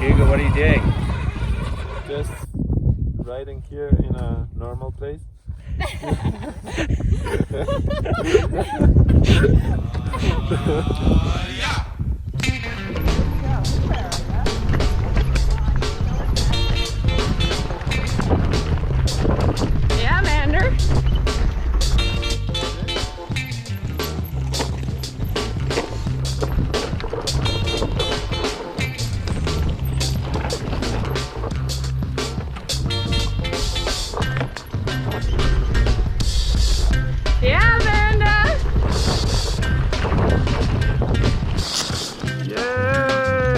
Hugo, what are you doing? Just riding here in a normal place. Yeah, Mander. Yeah, Amanda. Yay!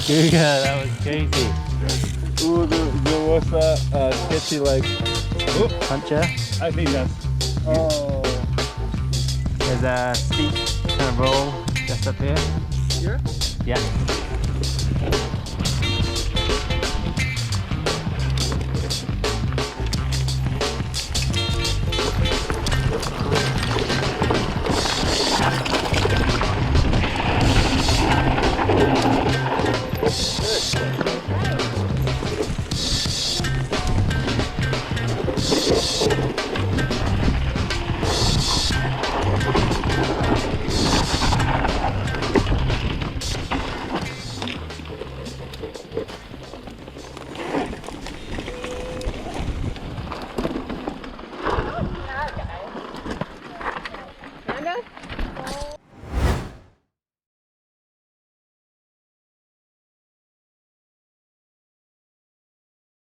Hugo, that was crazy. Ooh, there was a sketchy like. Oh, Puncher. I think that's. Oh. There's a steep kind of roll just up here. Here? Yeah.